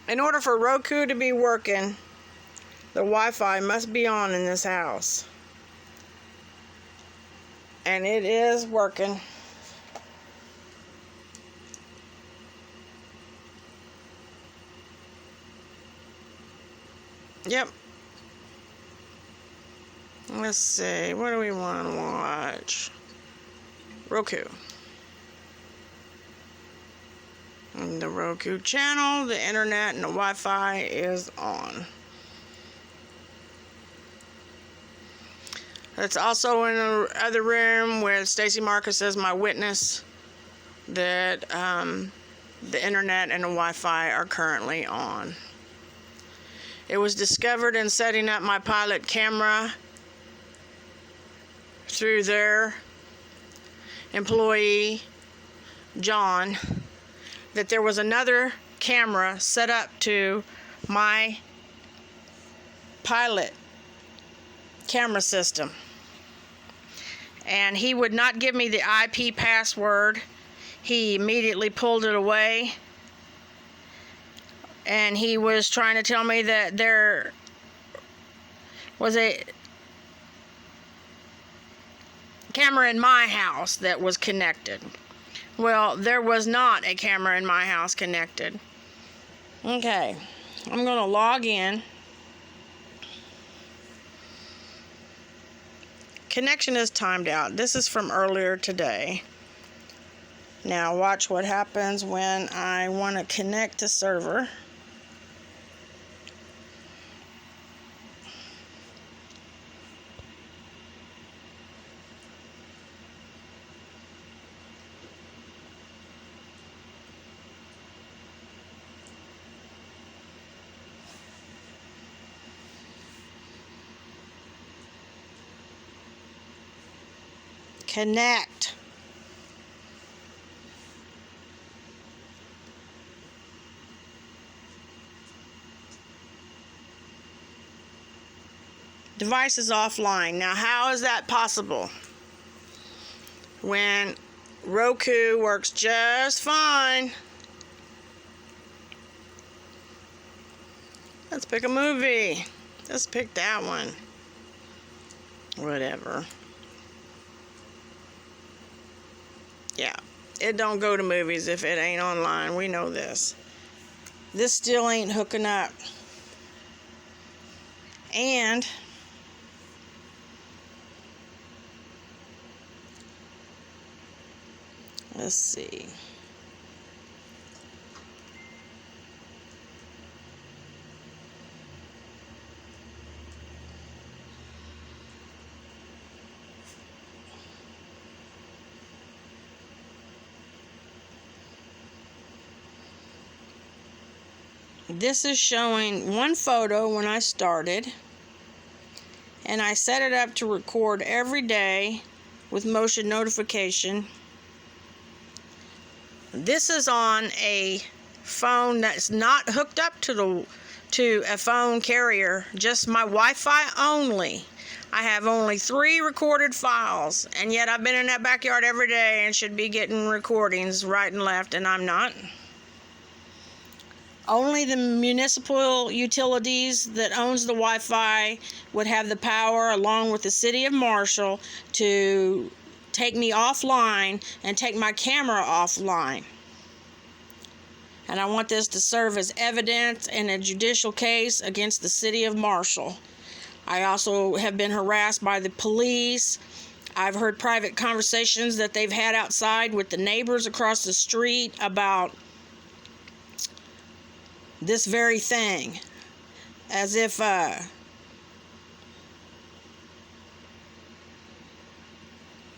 In order for Roku to be working, the Wi-Fi must be on in this house. And it is working. Yep. Let's see. What do we want to watch? Roku. And the Roku channel, the internet, and the Wi-Fi is on. It's also in the other room where Stacy Marcus is my witness that the internet and the Wi-Fi are currently on. It was discovered in setting up my Pilot camera through their employee, John, that there was another camera set up to my Pilot camera system. And he would not give me the IP password. He immediately pulled it away. And he was trying to tell me that there was a camera in my house that was connected. Well, there was not a camera in my house connected. Okay, I'm going to log in. Connection is timed out. This is from earlier today. Now watch what happens when I want to connect to server. Connect. Device is offline. Now, how is that possible when Roku works just fine? Let's pick a movie. Let's pick that one. Whatever. Yeah, it don't go to movies if it ain't online. We know this. This still ain't hooking up. And let's see. This is showing one photo when I started, and I set it up to record every day with motion notification. This is on a phone that's not hooked up to a phone carrier, just my Wi-Fi only. I have only 3 recorded files, and yet I've been in that backyard every day and should be getting recordings right and left, and I'm not. Only the municipal utilities that owns the Wi-Fi would have the power, along with the city of Marshall, to take me offline and take my camera offline. And I want this to serve as evidence in a judicial case against the city of Marshall. I also have been harassed by the police. I've heard private conversations that they've had outside with the neighbors across the street about this very thing, as if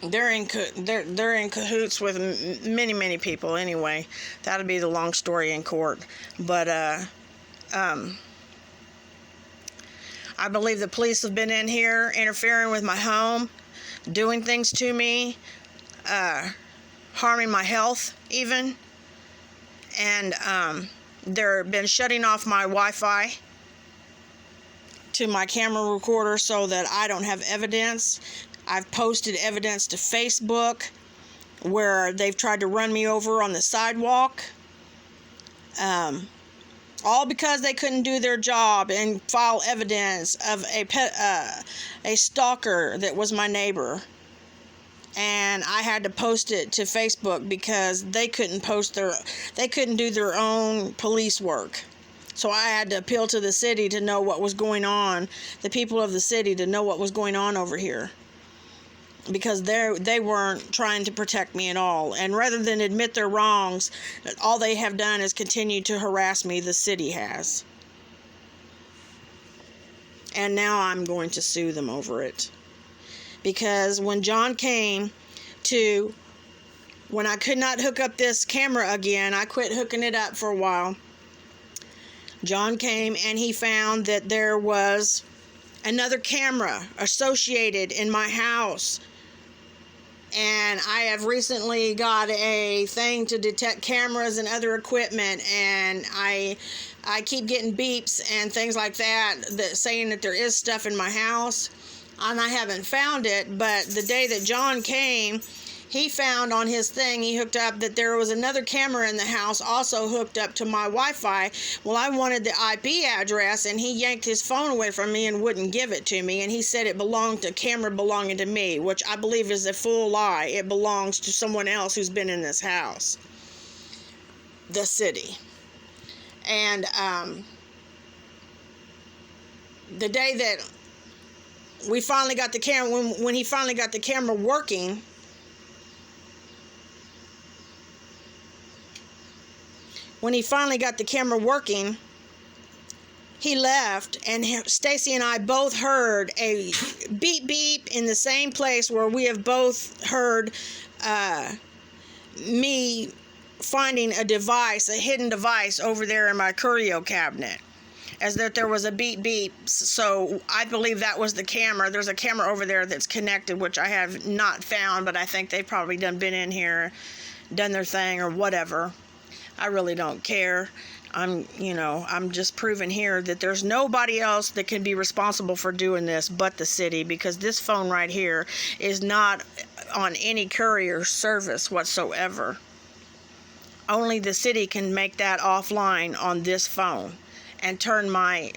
they're in cahoots with many people. Anyway, that'll be the long story in court. But I believe the police have been in here interfering with my home, doing things to me, harming my health even, and they've been shutting off my Wi-Fi to my camera recorder so that I don't have evidence. I've posted evidence to Facebook where they've tried to run me over on the sidewalk. all because they couldn't do their job and file evidence of a stalker that was my neighbor. And I had to post it to Facebook because they couldn't do their own police work. So I had to appeal to the city to know what was going on, the people of the city to know what was going on over here, because they weren't trying to protect me at all. And rather than admit their wrongs, all they have done is continue to harass me. The city has. And now I'm going to sue them over it. Because when John came when I could not hook up this camera again, I quit hooking it up for a while. John came and he found that there was another camera associated in my house. And I have recently got a thing to detect cameras and other equipment, and I keep getting beeps and things like that saying that there is stuff in my house, and I haven't found it. But the day that John came, he found on his thing, he hooked up, that there was another camera in the house also hooked up to my Wi-Fi. Well, I wanted the IP address, and he yanked his phone away from me and wouldn't give it to me. And he said it belonged to camera belonging to me, which I believe is a full lie. It belongs to someone else who's been in this house, the city. And the day that we finally got the camera, when he finally got the camera working, he left, and Stacy and I both heard a beep beep in the same place where we have both heard me finding a hidden device over there in my curio cabinet, as that there was a beep beep. So I believe that was the camera. There's a camera over there that's connected, which I have not found, but I think they've probably been in here, done their thing or whatever. I really don't care. I'm just proving here that there's nobody else that can be responsible for doing this but the city, because this phone right here is not on any courier service whatsoever. Only the city can make that offline on this phone and turn my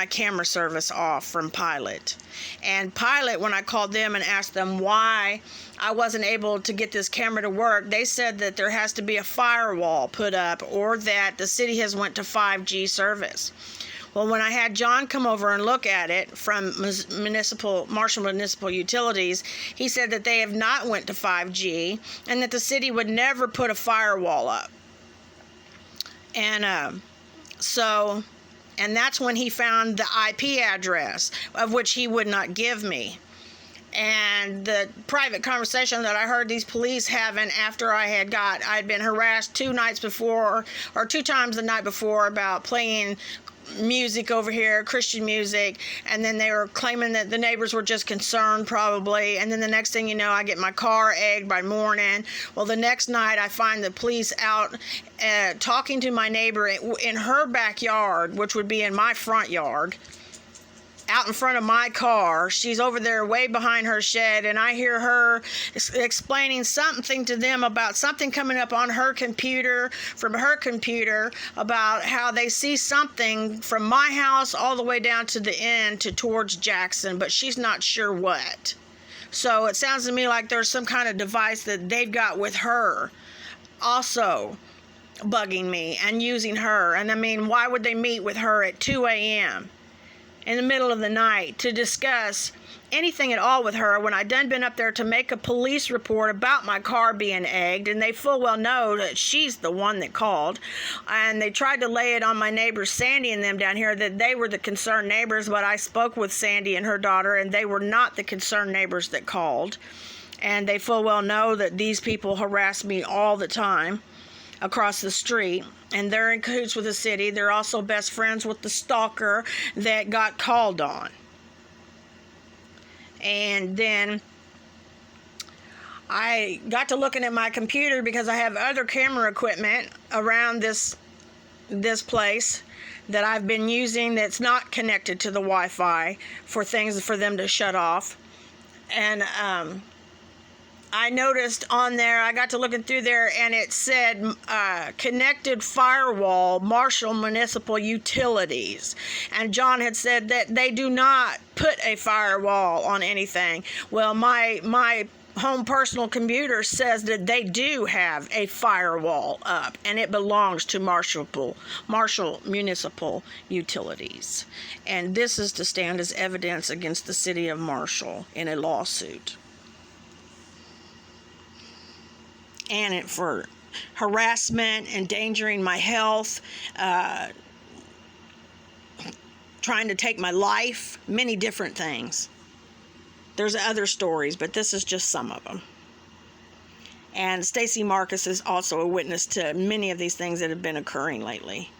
camera service off from Pilot. And Pilot, when I called them and asked them why I wasn't able to get this camera to work, they said that there has to be a firewall put up, or that the city has went to 5G service. Well, when I had John come over and look at it from Marshall Municipal Utilities, he said that they have not went to 5G and that the city would never put a firewall up. And and that's when he found the IP address, of which he would not give me. And the private conversation that I heard these police having after I'd been harassed 2 nights before, or 2 times the night before, about playing music over here, Christian music, and then they were claiming that the neighbors were just concerned probably, and then the next thing you know, I get my car egged by morning. Well, the next night I find the police out talking to my neighbor in her backyard, which would be in my front yard, out in front of my car. She's over there way behind her shed, and I hear her explaining something to them about something coming up on her computer, from her computer, about how they see something from my house all the way down to the end towards Jackson, but she's not sure what. So it sounds to me like there's some kind of device that they've got with her also bugging me and using her. And I mean, why would they meet with her at 2 a.m. in the middle of the night to discuss anything at all with her, when I done been up there to make a police report about my car being egged, and they full well know that she's the one that called. And they tried to lay it on my neighbors Sandy and them down here, that they were the concerned neighbors, but I spoke with Sandy and her daughter, and they were not the concerned neighbors that called. And they full well know that these people harass me all the time across the street, and they're in cahoots with the city. They're also best friends with the stalker that got called on. And then I got to looking at my computer, because I have other camera equipment around this place that I've been using that's not connected to the Wi-Fi for things for them to shut off. And I noticed on there, I got to looking through there, and it said connected firewall, Marshall Municipal Utilities. And John had said that they do not put a firewall on anything. Well, my home personal computer says that they do have a firewall up, and it belongs to Marshall Municipal Utilities. And this is to stand as evidence against the city of Marshall in a lawsuit. And it for harassment, endangering my health, trying to take my life, many different things. There's other stories, but this is just some of them. And Stacy Marcus is also a witness to many of these things that have been occurring lately.